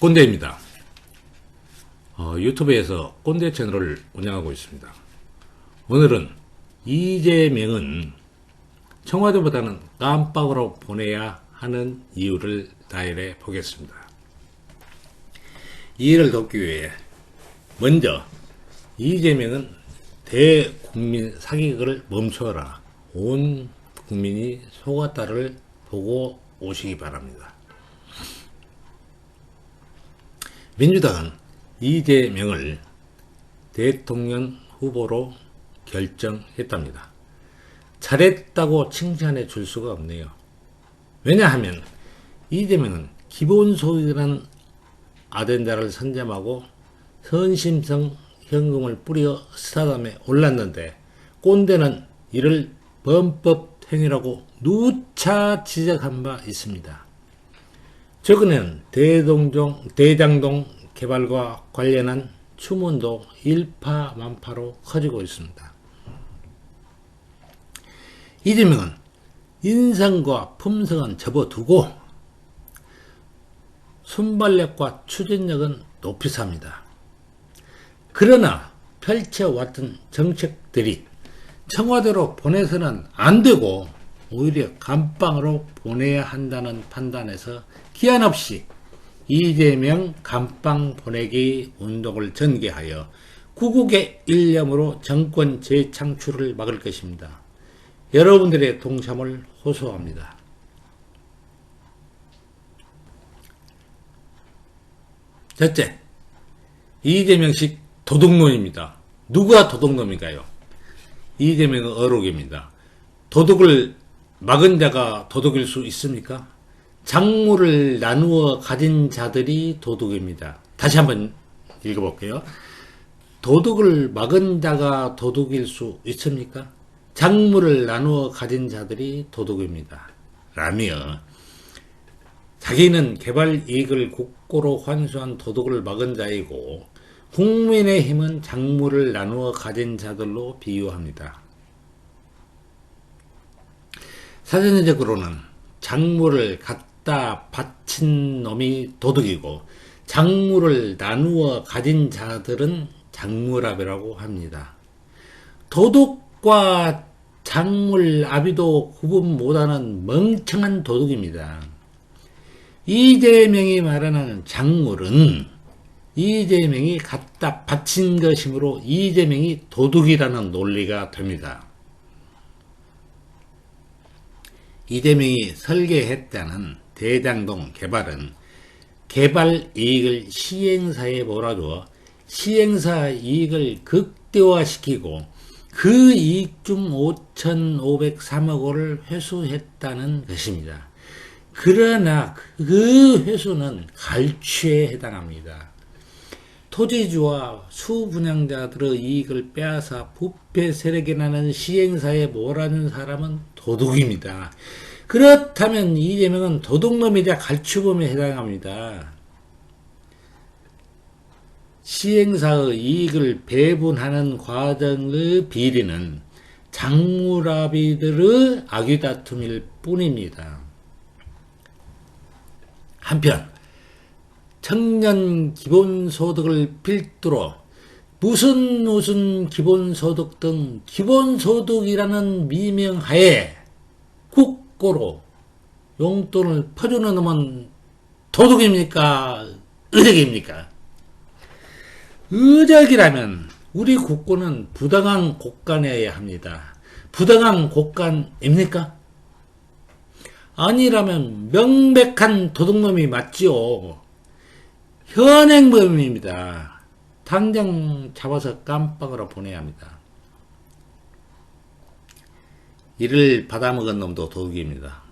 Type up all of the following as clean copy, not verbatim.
꼰대입니다. 유튜브에서 꼰대 채널을 운영하고 있습니다. 오늘은 이재명은 청와대보다는 깜빡으로 보내야 하는 이유를 나열해 보겠습니다. 이해를 돕기 위해 먼저 이재명은 대국민 사기극을 멈춰라. 온 국민이 속았다를 보고 오시기 바랍니다. 민주당은 이재명을 대통령 후보로 결정했답니다. 잘했다고 칭찬해 줄 수가 없네요. 왜냐하면 이재명은 기본소득이라는 아젠다를 선점하고 선심성 현금을 뿌려 스타덤에 올랐는데 꼰대는 이를 범법행위라고 누차 지적한 바 있습니다. 최근에는 대장동 개발과 관련한 추문도 일파만파로 커지고 있습니다. 이재명은 인성과 품성은 접어두고 순발력과 추진력은 높이 삽니다. 그러나 펼쳐왔던 정책들이 청와대로 보내서는 안 되고 오히려 감방으로 보내야 한다는 판단에서 기한 없이 이재명 감방 보내기 운동을 전개하여 구국의 일념으로 정권 재창출을 막을 것입니다. 여러분들의 동참을 호소합니다. 첫째, 이재명식 도둑놈입니다. 누가 도둑놈인가요? 이재명은 어록입니다. 도둑을 막은 자가 도둑일 수 있습니까? 작물을 나누어 가진 자들이 도둑입니다. 다시 한번 읽어볼게요. 도둑을 막은 자가 도둑일 수 있습니까? 작물을 나누어 가진 자들이 도둑입니다. 라며 자기는 개발 이익을 국고로 환수한 도둑을 막은 자이고 국민의힘은 작물을 나누어 가진 자들로 비유합니다. 사전적으로는 작물을 갖다 바친 놈이 도둑이고 작물을 나누어 가진 자들은 작물압이라고 합니다. 도둑과 작물압이도 구분 못하는 멍청한 도둑입니다. 이재명이 말하는 작물은 이재명이 갖다 바친 것이므로 이재명이 도둑이라는 논리가 됩니다. 이재명이 설계했다는 대장동 개발은 개발 이익을 시행사에 몰아주어 시행사 이익을 극대화시키고 그 이익 중 5,503억 원을 회수했다는 것입니다. 그러나 그 회수는 갈취에 해당합니다. 토지주와 수분양자들의 이익을 빼앗아 부패 세력이 나는 시행사에 몰아준 사람은 도둑입니다. 그렇다면 이재명은 도둑놈이자 갈취범에 해당합니다. 시행사의 이익을 배분하는 과정의 비리는 작물아비들의 악의다툼일 뿐입니다. 한편 청년 기본소득을 필두로 무슨 기본소득 등 기본소득이라는 미명하에 국고로 용돈을 퍼주는 놈은 도둑입니까? 의적입니까? 의적이라면 우리 국고는 부당한 곳간이어야 합니다. 부당한 곳간입니까? 아니라면 명백한 도둑놈이 맞지요. 현행범입니다. 당장 잡아서 깜빡으로 보내야 합니다. 이를 받아먹은 놈도 도둑입니다.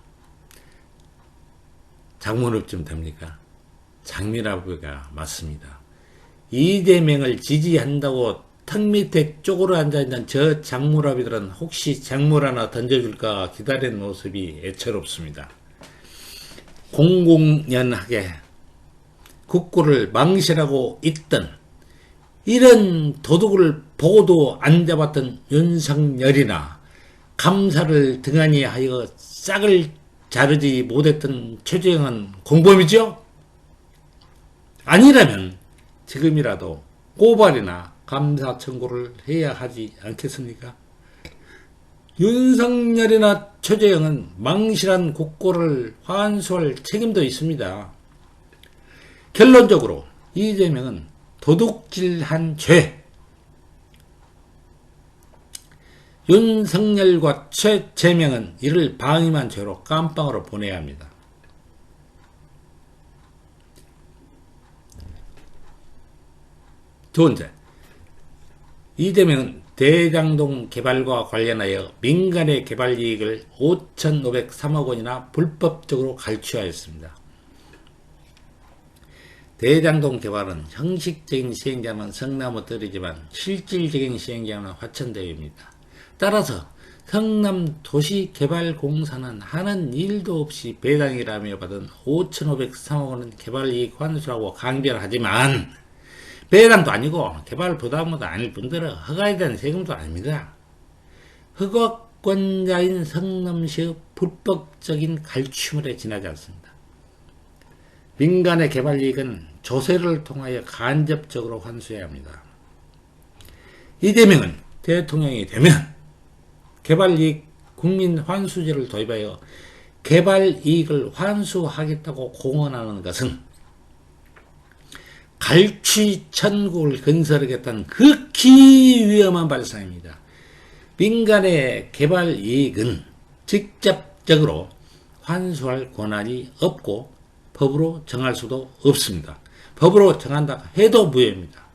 작물업좀 됩니까? 장미라부가 맞습니다. 이재명을 지지한다고 턱 밑에 쪼그려 앉아있는 저 작물아비들은 혹시 작물 하나 던져줄까 기다리는 모습이 애처롭습니다. 공공연하게 국고를 망실하고 있던 이런 도둑을 보고도 안 잡았던 윤석열이나 감사를 등한히 하여 싹을 자르지 못했던 최재형은 공범이죠? 아니라면 지금이라도 고발이나 감사 청구를 해야 하지 않겠습니까? 윤석열이나 최재형은 망실한 국고를 환수할 책임도 있습니다. 결론적으로 이재명은 도둑질한 죄, 윤석열과 최재명은 이를 방임한 죄로 깜빵으로 보내야 합니다. 두 번째, 이재명은 대장동 개발과 관련하여 민간의 개발 이익을 5,503억 원이나 불법적으로 갈취하였습니다. 대장동 개발은 형식적인 시행자는 성남호텔이지만 실질적인 시행자는 화천대유입니다. 따라서 성남도시개발공사는 하는 일도 없이 배당이라며 받은 5,503억 원은 개발이익 환수라고 강변을 하지만 배당도 아니고 개발 부담도 아닐 뿐더러 허가에 대한 세금도 아닙니다. 허가권자인 성남시의 불법적인 갈취물에 지나지 않습니다. 민간의 개발이익은 조세를 통하여 간접적으로 환수해야 합니다. 이재명은 대통령이 되면 개발이익 국민환수제를 도입하여 개발이익을 환수하겠다고 공언하는 것은 갈취천국을 건설하겠다는 극히 위험한 발상입니다. 민간의 개발이익은 직접적으로 환수할 권한이 없고 법으로 정할 수도 없습니다. 법으로 정한다 해도 무효입니다.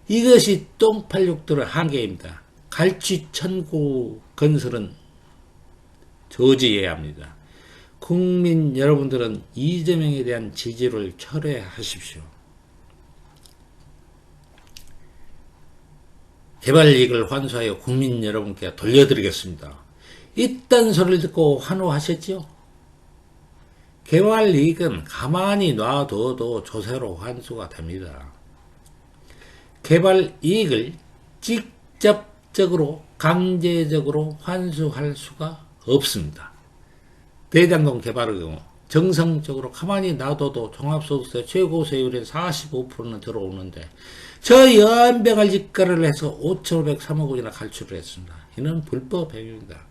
이것이 똥팔육들의 한계입니다. 갈취천국 건설은 저지해야 합니다. 국민 여러분들은 이재명에 대한 지지를 철회하십시오. 개발이익을 환수하여 국민 여러분께 돌려드리겠습니다. 이딴 소리를 듣고 환호하셨지요? 개발이익은 가만히 놔둬도 조세로 환수가 됩니다. 개발이익을 직접적으로 강제적으로 환수할 수가 없습니다. 대장동 개발의 경우 정성적으로 가만히 놔둬도 종합소득세 최고세율의 45%는 들어오는데 저 연병을 집가를 해서 5,503억 원이나 갈취를 했습니다. 이는 불법 행위입니다.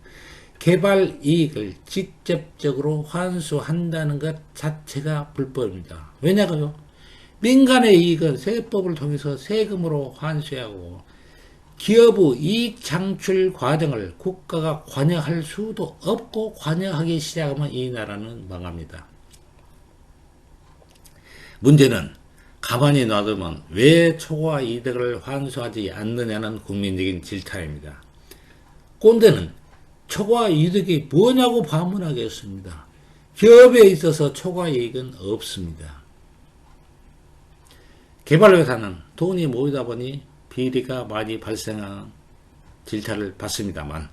개발이익을 직접적으로 환수한다는 것 자체가 불법입니다. 왜냐고요? 민간의 이익은 세법을 통해서 세금으로 환수하고 기업의 이익 창출 과정을 국가가 관여할 수도 없고 관여하기 시작하면 이 나라는 망합니다. 문제는 가만히 놔두면 왜 초과 이득을 환수하지 않느냐는 국민적인 질타입니다. 꼰대는 초과 이득이 뭐냐고 반문하겠습니다. 기업에 있어서 초과 이익은 없습니다. 개발회사는 돈이 모이다 보니 비리가 많이 발생하는 질타를 받습니다만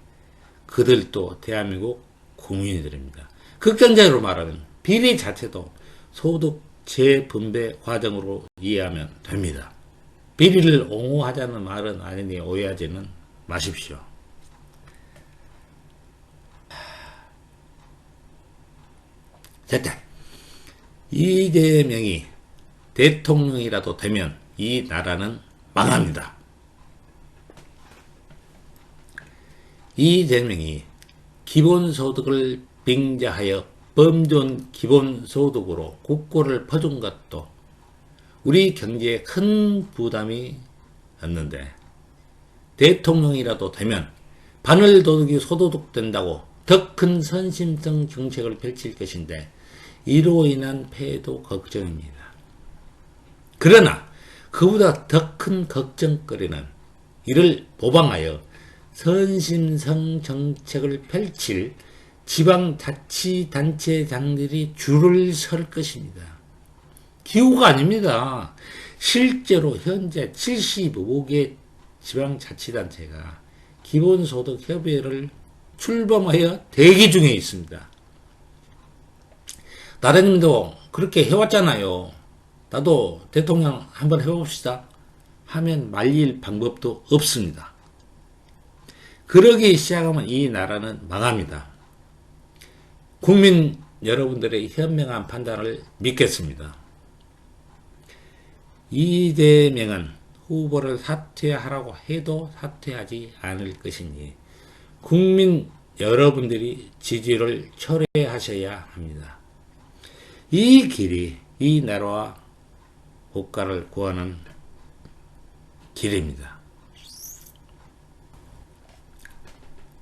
그들도 대한민국 국민들입니다. 극단적으로 말하면 비리 자체도 소득 재분배 과정으로 이해하면 됩니다. 비리를 옹호하자는 말은 아니니 오해하지는 마십시오. 됐다. 이재명이 대통령이라도 되면 이 나라는 망합니다. 이재명이 기본소득을 빙자하여 범존 기본소득으로 국고를 퍼준 것도 우리 경제에 큰 부담이 없는데 대통령이라도 되면 바늘도둑이 소도둑된다고 더 큰 선심성 정책을 펼칠 것인데 이로 인한 폐해도 걱정입니다. 그러나 그보다 더 큰 걱정거리는 이를 모방하여 선심성 정책을 펼칠 지방자치단체장들이 줄을 설 것입니다. 기호가 아닙니다. 실제로 현재 75개 지방자치단체가 기본소득협의회를 출범하여 대기 중에 있습니다. 나라님도 그렇게 해왔잖아요. 나도 대통령 한번 해봅시다 하면 말릴 방법도 없습니다. 그러기 시작하면 이 나라는 망합니다. 국민 여러분들의 현명한 판단을 믿겠습니다. 이재명은 후보를 사퇴하라고 해도 사퇴하지 않을 것이니 국민 여러분들이 지지를 철회하셔야 합니다. 이 길이 이 나라와 국가를 구하는 길입니다.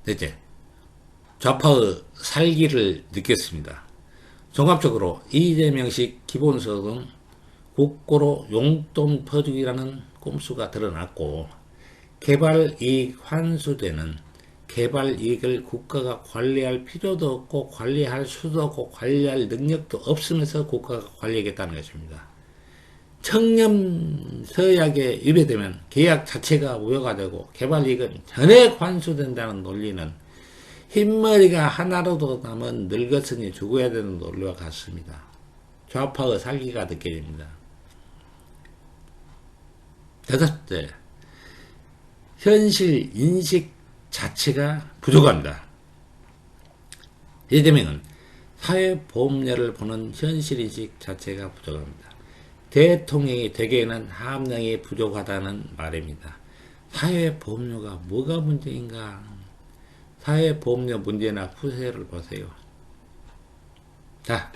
넷째, 좌파의 살기를 느꼈습니다. 종합적으로 이재명식 기본소득은 국고로 용돈 퍼주기라는 꼼수가 드러났고, 개발이익 환수되는 개발이익을 국가가 관리할 필요도 없고 관리할 수도 없고 관리할 능력도 없으면서 국가가 관리하겠다는 것입니다. 청렴 서약에 위배되면 계약 자체가 무효가 되고 개발이익은 전액 환수된다는 논리는 흰머리가 하나로도 남은 늙었으니 죽어야 되는 논리와 같습니다. 좌파의 살기가 느껴집니다. 여섯째, 현실 인식 자체가 부족합니다. 이재명은 사회보험료를 보는 현실인식 자체가 부족합니다. 대통령이 되기에는 함량이 부족하다는 말입니다. 사회보험료가 뭐가 문제인가? 사회보험료 문제나 푸세를 보세요. 자,